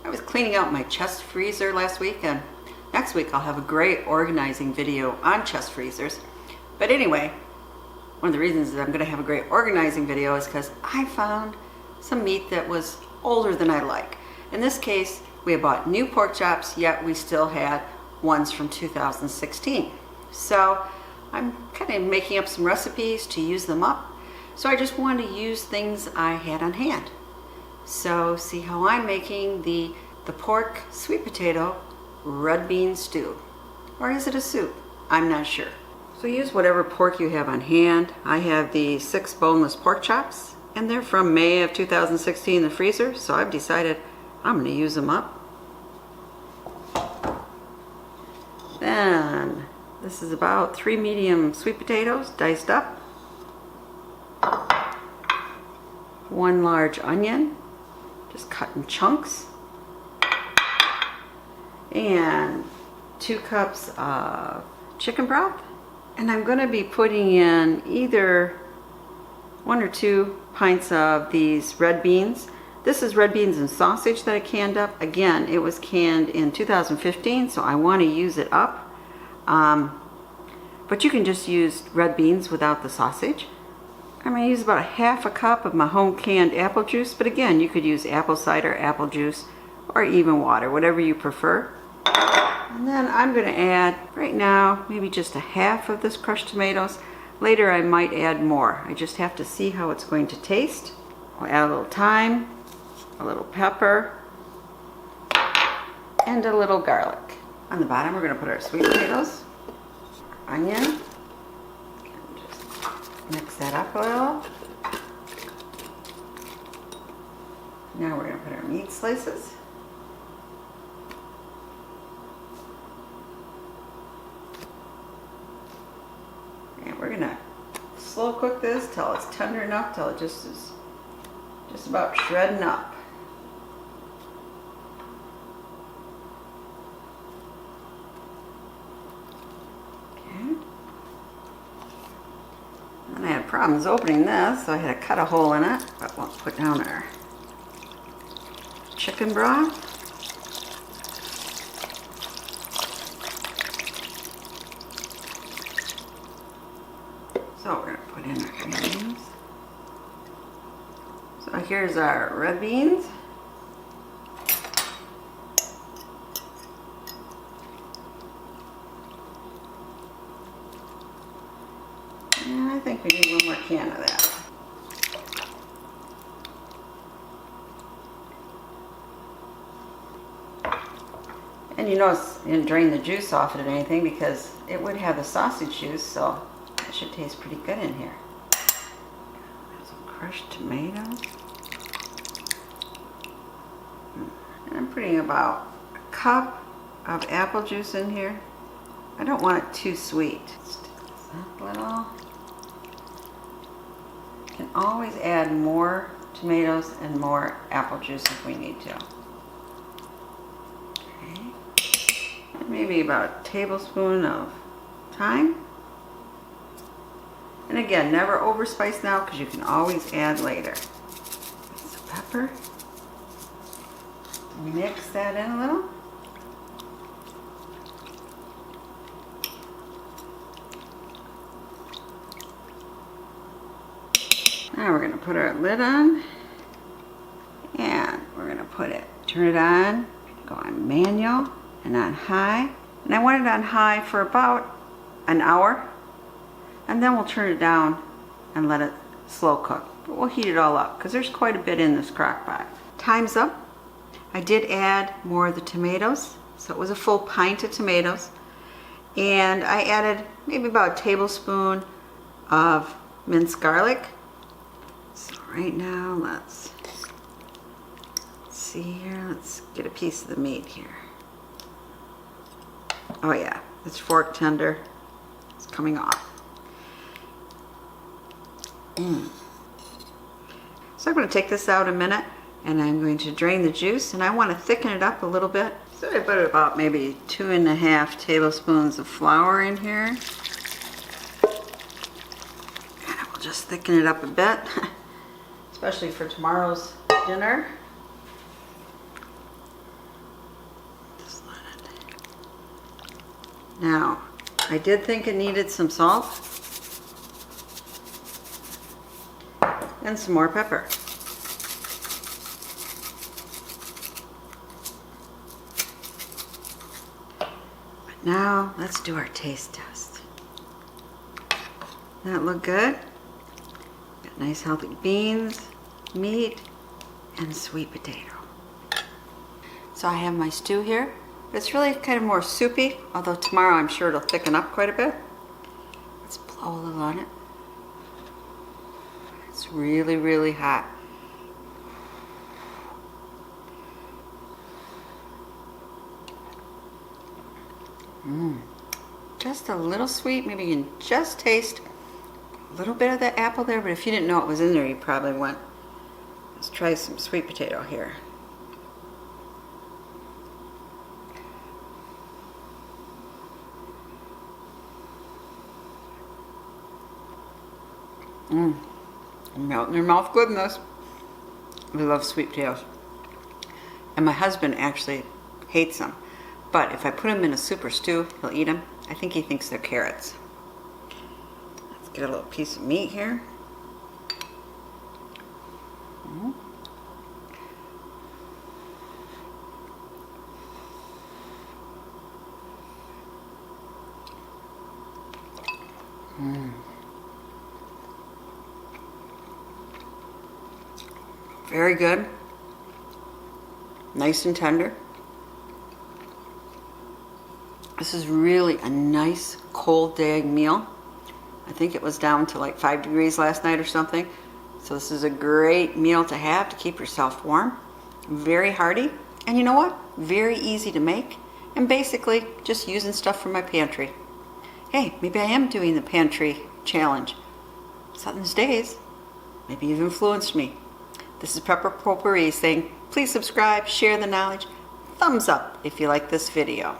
I was cleaning out my chest freezer last week, and next week I'll have a great organizing video on chest freezers. But anyway, one of the reasons that I'm going to have a great organizing video is because I found some meat that was older than I like. In this case, we had bought new pork chops, yet we still had ones from 2016. So I'm kind of making up some recipes to use them up. So I just wanted to use things I had on hand. So see how I'm making the pork sweet potato red bean stew. Or is it a soup? I'm not sure. So use whatever pork you have on hand. I have the 6 boneless pork chops, and they're from May of 2016 in the freezer, so I've decided I'm going to use them up. Then this is about 3 medium sweet potatoes diced up, 1 large onion just cut in chunks, and 2 cups of chicken broth. And I'm going to be putting in either 1 or 2 pints of these red beans. This is red beans and sausage that I canned up. Again, it was canned in 2015, so I want to use it up. But you can just use red beans without the sausage. I'm going to use about 1/2 cup of my home canned apple juice, but again, you could use apple cider, apple juice, or even water, whatever you prefer. And then I'm going to add, right now, maybe just 1/2 of this crushed tomatoes. Later I might add more. I just have to see how it's going to taste. I'll add a little thyme, a little pepper, and a little garlic. On the bottom we're going to put our sweet potatoes, onion, mix that up a little. Now we're going to put our meat slices. And we're going to slow cook this till it's tender enough, till it just is just about shredding up. And I had problems opening this, so I had to cut a hole in it. But we'll put down our chicken broth. So we're going to put in our beans. So here's our red beans. And I think we need 1 more can of that. And you notice I didn't drain the juice off it or anything because it would have the sausage juice, so it should taste pretty good in here. Some crushed tomatoes. And I'm putting about 1 cup of apple juice in here. I don't want it too sweet. Just a little. You can always add more tomatoes and more apple juice if we need to. Okay. And maybe about a tablespoon of thyme. And again, never overspice now because you can always add later. Some pepper. Mix that in a little. Now we're going to put our lid on, and we're going to turn it on, go on manual and on high. And I want it on high for about an hour, and then we'll turn it down and let it slow cook. But we'll heat it all up because there's quite a bit in this crock pot. Time's up. I did add more of the tomatoes, so it was a full pint of tomatoes. And I added maybe about a tablespoon of minced garlic. So right now, let's see here. Let's get a piece of the meat here. Oh yeah, it's fork tender. It's coming off. So I'm going to take this out a minute, and I'm going to drain the juice, and I want to thicken it up a little bit. So I put about maybe 2½ tablespoons of flour in here. And I will just thicken it up a bit, especially for tomorrow's dinner. Now, I did think it needed some salt and some more pepper. But now, let's do our taste test. That look good? Got nice healthy beans, meat, and sweet potato. So I have my stew here. It's really kind of more soupy, although tomorrow I'm sure it'll thicken up quite a bit. Let's blow a little on it. It's really, really hot. Just a little sweet. Maybe you can just taste a little bit of the apple there, but if you didn't know it was in there, you probably wouldn't. Let's try some sweet potato here. Melt in your mouth goodness. We love sweet potatoes. And my husband actually hates them. But if I put them in a soup or stew, he'll eat them. I think he thinks they're carrots. Let's get a little piece of meat here. Very good. Nice and tender. This is really a nice cold day meal. I think it was down to like 5 degrees last night or something. So this is a great meal to have to keep yourself warm. Very hearty. And you know what? Very easy to make. And basically just using stuff from my pantry. Hey, maybe I am doing the pantry challenge. Sutton's Days. Maybe you've influenced me. This is Potpourri saying, please subscribe, share the knowledge, thumbs up if you like this video.